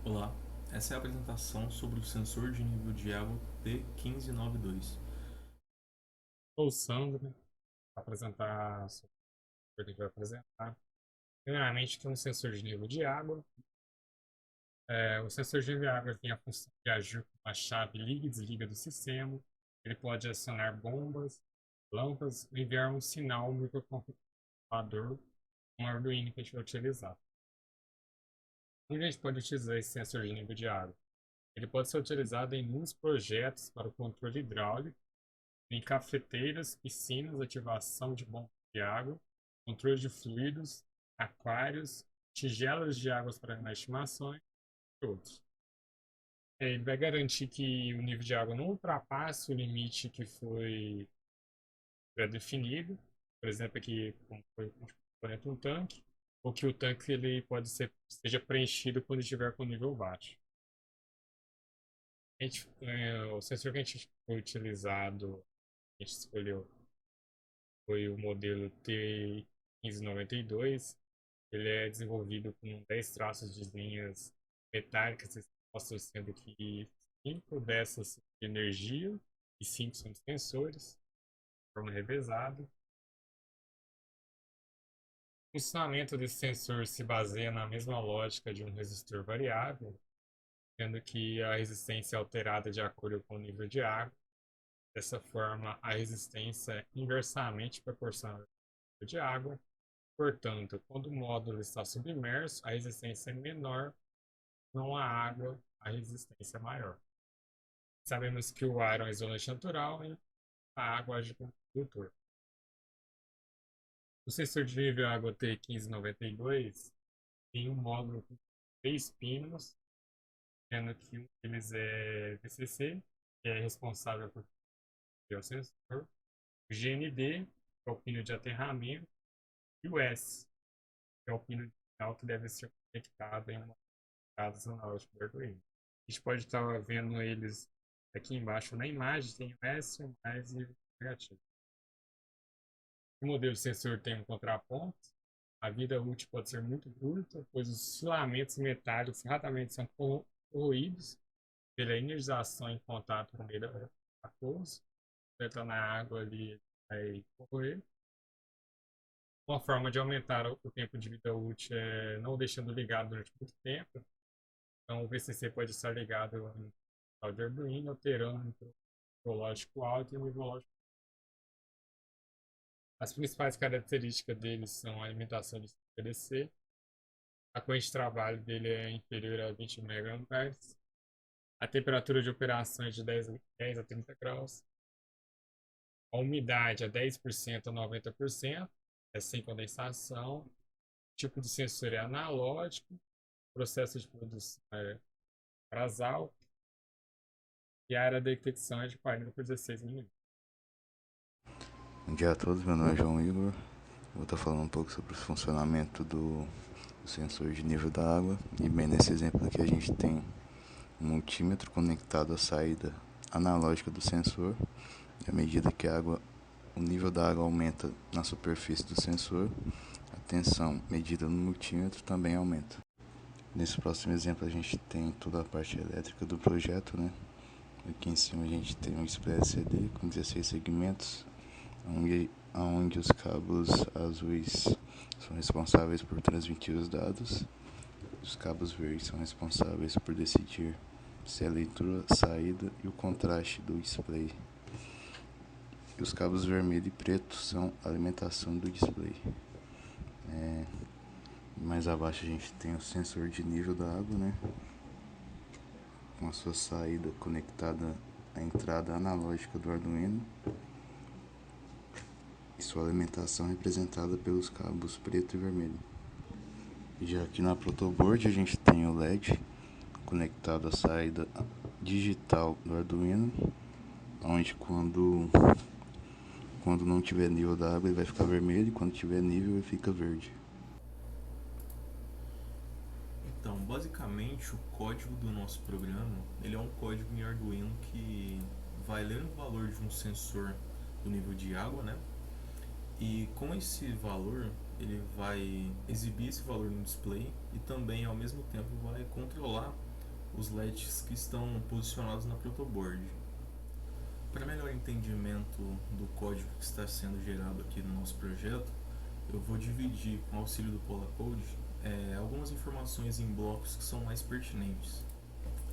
Olá, essa é a apresentação sobre o sensor de nível de água T1592. Sou o Sandro, para apresentar sobre o que a gente vai apresentar. Primeiramente, tem um sensor de nível de água. O sensor de nível de água tem a função de agir com uma chave liga e desliga do sistema. Ele pode acionar bombas, lâmpadas e enviar um sinal no microcontrolador com o Arduino que a gente vai utilizar. Onde a gente pode utilizar esse sensor de nível de água? Ele pode ser utilizado em muitos projetos para o controle hidráulico, em cafeteiras, piscinas, ativação de bombas de água, controle de fluidos, aquários, tigelas de águas para animais de estimação e outros. Ele vai garantir que o nível de água não ultrapasse o limite que foi pré-definido, por exemplo, aqui como foi componente um tanque, ou que o tanque ele pode seja preenchido quando estiver com nível baixo. O sensor que a gente foi utilizado, a gente escolheu foi o modelo T1592. Ele é desenvolvido com 10 traços de linhas metálicas expostas, sendo que 5 dessas são de energia e 5 são de sensores, de forma revezada. O funcionamento desse sensor se baseia na mesma lógica de um resistor variável, sendo que a resistência é alterada de acordo com o nível de água. Dessa forma, a resistência é inversamente proporcional ao nível de água. Portanto, quando o módulo está submerso, a resistência é menor, não há água, a resistência é maior. Sabemos que o ar é um isolante natural e a água age como condutor. O sensor de nível água T1592 tem um módulo com 3 pinos, sendo que um deles é VCC, que é responsável por ter o sensor, o GND, que é o pino de aterramento, e o S, que é o pino de final que deve ser conectado em uma casa analógica do Arduino. A gente pode estar vendo eles aqui embaixo na imagem, tem o S, o mais e o negativo. O modelo de sensor tem um contraponto. A vida útil pode ser muito curta, pois os filamentos metálicos rapidamente são corroídos pela energização em contato com o meio aquoso. Entra na água ali, vai corroer. Uma forma de aumentar o tempo de vida útil é não deixando ligado durante muito tempo. Então, o VCC pode estar ligado em tal de Arduino, alterando o lógico alto e o nível lógico. As principais características dele são a alimentação de PDC, a corrente de trabalho dele é inferior a 20 MA, a temperatura de operação é de 10 a 30 graus, a umidade é 10% a 90%, é sem condensação, o tipo de sensor é analógico, o processo de produção é basal e a área de detecção é de 40 por 16 mm. Bom dia a todos, meu nome é João Igor. Vou estar falando um pouco sobre o funcionamento do sensor de nível da água. E bem, nesse exemplo aqui a gente tem um multímetro conectado à saída analógica do sensor. E à medida que o nível da água aumenta na superfície do sensor, a tensão medida no multímetro também aumenta. Nesse próximo exemplo a gente tem toda a parte elétrica do projeto, né? Aqui em cima a gente tem um display LCD com 16 segmentos, onde os cabos azuis são responsáveis por transmitir os dados, os cabos verdes são responsáveis por decidir se a leitura, saída e o contraste do display. E os cabos vermelho e preto são a alimentação do display. Mais abaixo a gente tem o sensor de nível da água, né? Com a sua saída conectada à entrada analógica do Arduino e sua alimentação representada pelos cabos preto e vermelho. Já aqui na protoboard a gente tem o LED conectado à saída digital do Arduino, onde quando não tiver nível da água ele vai ficar vermelho e quando tiver nível ele fica verde. Então, basicamente, o código do nosso programa, ele é um código em Arduino que vai ler o valor de um sensor do nível de água, né? E com esse valor, ele vai exibir esse valor no display e também, ao mesmo tempo, vai controlar os LEDs que estão posicionados na protoboard. Para melhor entendimento do código que está sendo gerado aqui no nosso projeto, eu vou dividir, com o auxílio do Polacode, algumas informações em blocos que são mais pertinentes.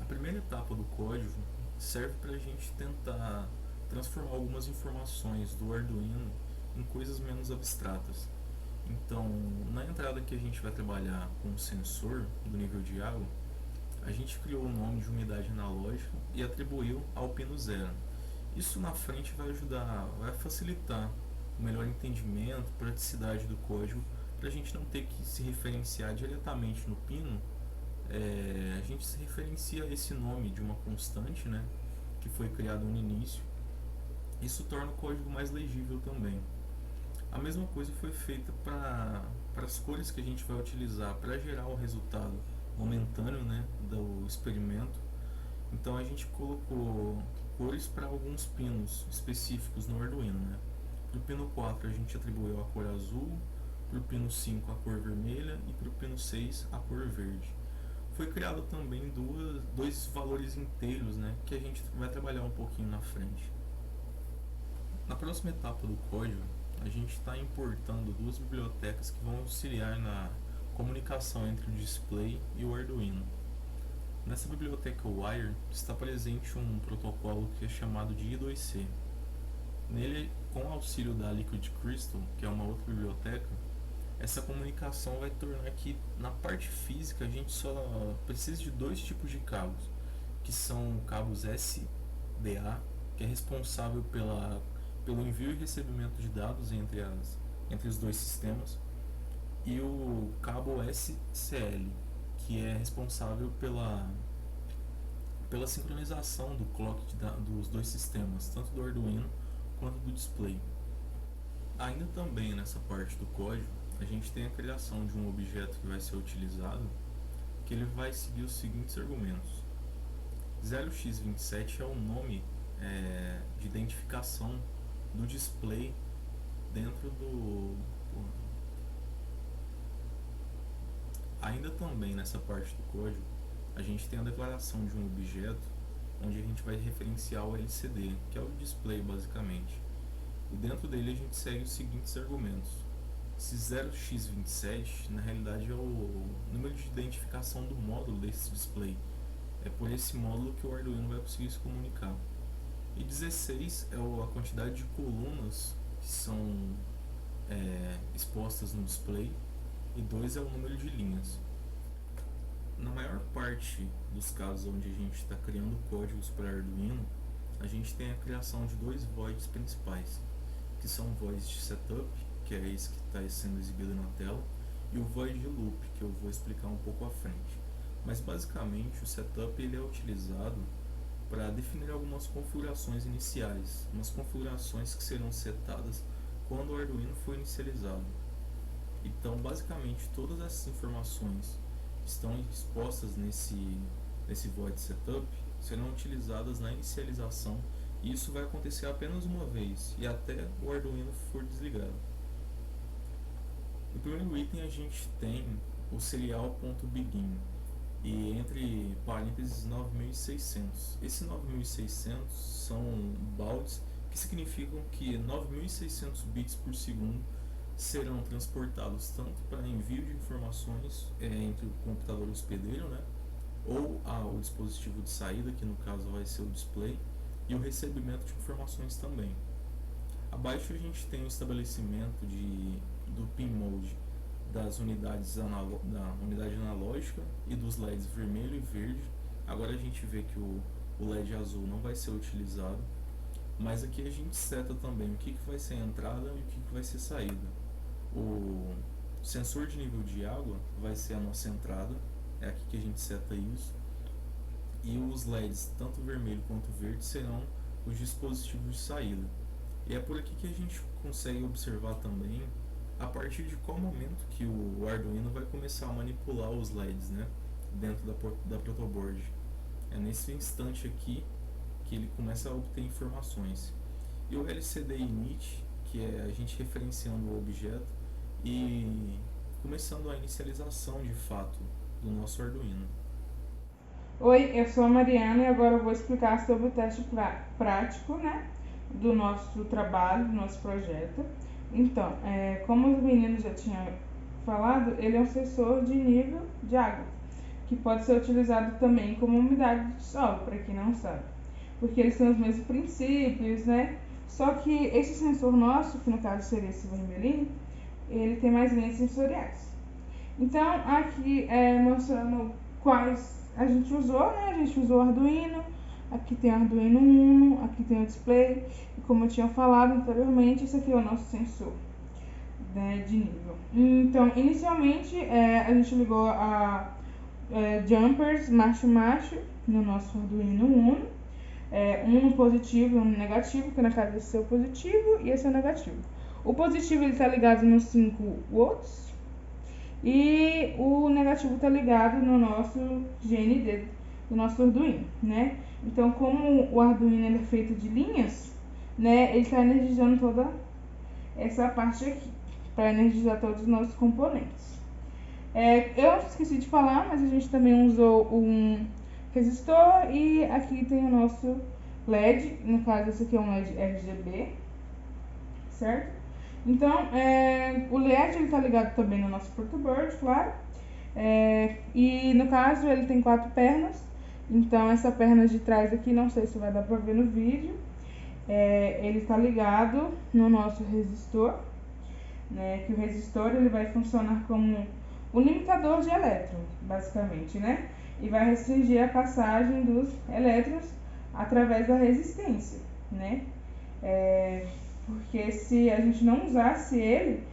A primeira etapa do código serve para a gente tentar transformar algumas informações do Arduino em coisas menos abstratas. Então, na entrada que a gente vai trabalhar com o sensor do nível de água, a gente criou o nome de unidade analógica e atribuiu ao pino 0. Isso na frente vai facilitar o melhor entendimento, praticidade do código, para a gente não ter que se referenciar diretamente no pino. A gente se referencia a esse nome de uma constante, né, que foi criado no início. Isso torna o código mais legível também. A mesma coisa foi feita para as cores que a gente vai utilizar para gerar o resultado momentâneo, né, do experimento. Então a gente colocou cores para alguns pinos específicos no Arduino, né? Para o pino 4 a gente atribuiu a cor azul, para o pino 5 a cor vermelha e para o pino 6 a cor verde. Foi criado também dois valores inteiros, né, que a gente vai trabalhar um pouquinho na frente. Na próxima etapa do código, a gente está importando duas bibliotecas que vão auxiliar na comunicação entre o display e o Arduino. Nessa biblioteca Wire está presente um protocolo que é chamado de I2C. Nele, com o auxílio da Liquid Crystal, que é uma outra biblioteca, essa comunicação vai tornar que na parte física a gente só precisa de dois tipos de cabos, que são cabos SDA, que é responsável pelo envio e recebimento de dados entre os dois sistemas, e o cabo SCL, que é responsável pela sincronização do clock dos dois sistemas, tanto do Arduino quanto do display. Ainda também nessa parte do código, a gente tem a criação de um objeto que vai ser utilizado, que ele vai seguir os seguintes argumentos. 0x27 é o nome de identificação do display dentro do... Ainda também nessa parte do código, a gente tem a declaração de um objeto onde a gente vai referenciar o LCD, que é o display basicamente. E dentro dele a gente segue os seguintes argumentos. Esse 0x27 na realidade é o número de identificação do módulo desse display. É por esse módulo que o Arduino vai conseguir se comunicar. E 16 é a quantidade de colunas que são expostas no display, e 2 é o número de linhas. Na maior parte dos casos onde a gente está criando códigos para Arduino, a gente tem a criação de dois voids principais, que são o void de setup, que é esse que está sendo exibido na tela, e o void de loop, que eu vou explicar um pouco à frente. Mas basicamente o setup ele é utilizado para definir algumas configurações iniciais, umas configurações que serão setadas quando o Arduino for inicializado. Então, basicamente, todas essas informações que estão expostas nesse void setup serão utilizadas na inicialização, e isso vai acontecer apenas uma vez e até o Arduino for desligado. No primeiro item a gente tem o serial.begin e entre parênteses 9600. Esse 9600 são bauds que significam que 9600 bits por segundo serão transportados tanto para envio de informações entre o computador hospedeiro, né, ou o dispositivo de saída, que no caso vai ser o display, e o recebimento de informações também. Abaixo a gente tem o estabelecimento do pin mode das unidades da unidade analógica e dos LEDs vermelho e verde. Agora a gente vê que o LED azul não vai ser utilizado, mas aqui a gente seta também o que vai ser a entrada e o que vai ser saída. O sensor de nível de água vai ser a nossa entrada, é aqui que a gente seta isso, e os LEDs, tanto vermelho quanto verde, serão os dispositivos de saída. E é por aqui que a gente consegue observar também a partir de qual momento que o Arduino vai começar a manipular os LEDs, né, dentro da protoboard. É nesse instante aqui que ele começa a obter informações. E o LCD init, que é a gente referenciando o objeto e começando a inicialização de fato do nosso Arduino. Oi, eu sou a Mariana e agora eu vou explicar sobre o teste prático, né, do nosso trabalho, do nosso projeto. Então, como os meninos já tinham falado, ele é um sensor de nível de água, que pode ser utilizado também como umidade de solo, para quem não sabe, porque eles têm os mesmos princípios, né? Só que esse sensor nosso, que no caso seria esse vermelhinho, ele tem mais linhas sensoriais. Então, aqui mostrando quais a gente usou, né? A gente usou o Arduino, aqui tem o Arduino Uno, aqui tem o display, e como eu tinha falado anteriormente, esse aqui é o nosso sensor, né, de nível. Então, inicialmente, a gente ligou a jumpers macho-macho no nosso Arduino Uno, um no positivo e um no negativo, que na casa esse é o positivo e esse é o negativo. O positivo ele está ligado nos 5 volts e o negativo está ligado no nosso GND, do nosso Arduino, né? Então, como o Arduino ele é feito de linhas, né, ele está energizando toda essa parte aqui, para energizar todos os nossos componentes. Eu esqueci de falar, mas a gente também usou um resistor e aqui tem o nosso LED, no caso esse aqui é um LED RGB, certo? Então, o LED ele tá ligado também no nosso protoboard, claro. E no caso ele tem 4 pernas, então essa perna de trás aqui, não sei se vai dar pra ver no vídeo, ele tá ligado no nosso resistor, né? Que o resistor ele vai funcionar como um limitador de elétrons, basicamente, né? E vai restringir a passagem dos elétrons através da resistência, né? Porque se a gente não usasse ele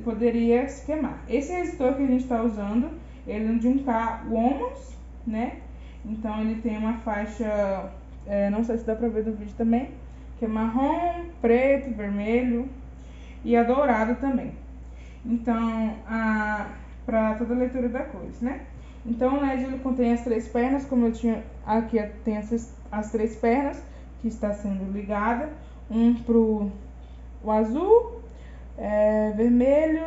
poderia se queimar. Esse resistor que a gente está usando, ele é de 1K ohms, né? Então ele tem uma faixa, não sei se dá pra ver do vídeo também, que é marrom, preto, vermelho e a dourado também. Então, para toda a leitura da cores, né? Então o LED ele contém as 3 pernas, como eu tinha aqui, tem as 3 pernas que está sendo ligada, um pro o azul, vermelho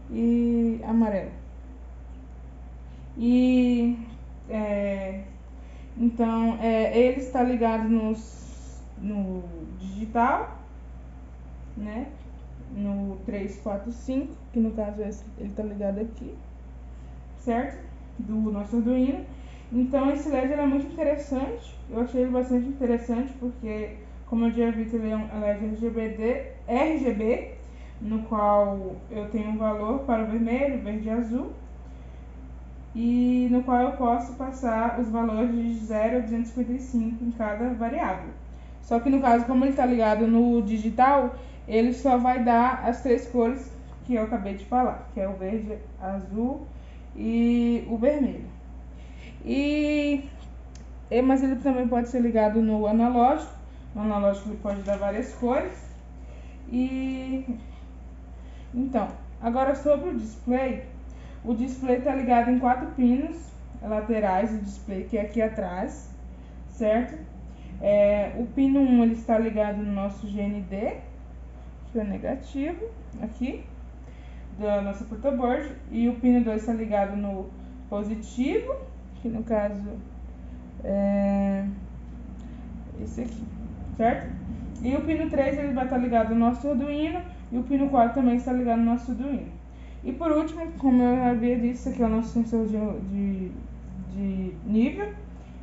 e amarelo. E então ele está ligado no digital, né? No 3, 4, 5, que no caso ele está ligado aqui, certo? Do nosso Arduino. Então esse LED é muito interessante, eu achei ele bastante interessante porque, como eu já vi, ele é um LED RGB, no qual eu tenho um valor para o vermelho, verde e azul, e no qual eu posso passar os valores de 0 a 255 em cada variável. Só que no caso, como ele está ligado no digital, ele só vai dar as 3 cores que eu acabei de falar, que é o verde, azul e o vermelho. Mas ele também pode ser ligado no analógico. No analógico ele pode dar várias cores. Então, agora sobre o display está ligado em 4 pinos laterais do display, que é aqui atrás, certo? O pino 1 ele está ligado no nosso GND, que é negativo, aqui, da nossa protoboard, e o pino 2 está ligado no positivo, que no caso é esse aqui, certo? E o pino 3 ele vai estar ligado no nosso Arduino, e o pino 4 também está ligado no nosso Arduino. E por último, como eu havia dito, esse aqui é o nosso sensor de nível,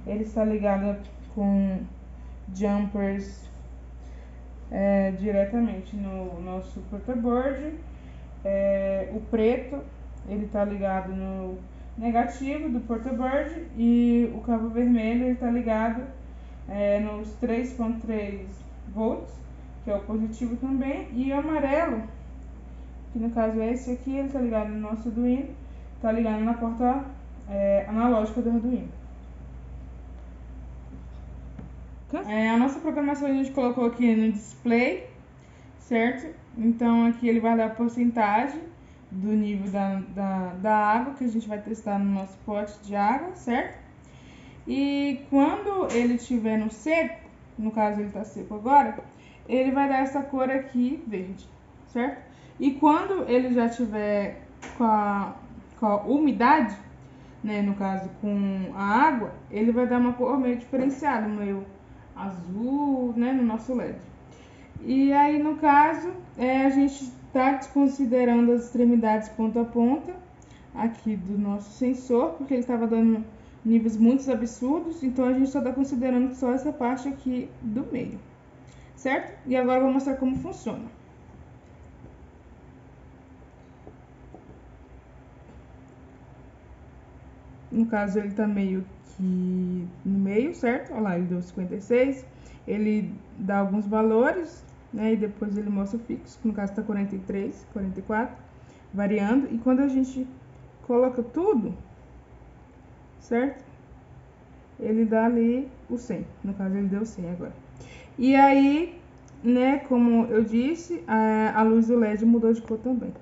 ele está ligado com jumpers diretamente no nosso protoboard. O preto ele está ligado no negativo do protoboard e o cabo vermelho ele está ligado nos 3.3 volts, que é o positivo também, e o amarelo, que no caso é esse aqui, ele está ligado no nosso Arduino, está ligado na porta analógica do Arduino. A nossa programação a gente colocou aqui no display, certo? Então aqui ele vai dar a porcentagem do nível da água que a gente vai testar no nosso pote de água, certo? E quando ele estiver no seco, no caso ele está seco agora, ele vai dar essa cor aqui verde, certo? E quando ele já tiver com a umidade, né, no caso com a água, ele vai dar uma cor meio diferenciada, meio azul, né, no nosso LED. E aí, no caso, a gente está desconsiderando as extremidades ponta a ponta aqui do nosso sensor, porque ele estava dando níveis muito absurdos, então a gente só está considerando só essa parte aqui do meio, certo? E agora eu vou mostrar como funciona. No caso, ele tá meio que no meio, certo? Olha lá, ele deu 56. Ele dá alguns valores, né? E depois ele mostra o fixo, que no caso tá 43, 44, variando. E quando a gente coloca tudo, certo? Ele dá ali o 100. No caso, ele deu 100 agora. E aí, né, como eu disse, a luz do LED mudou de cor também.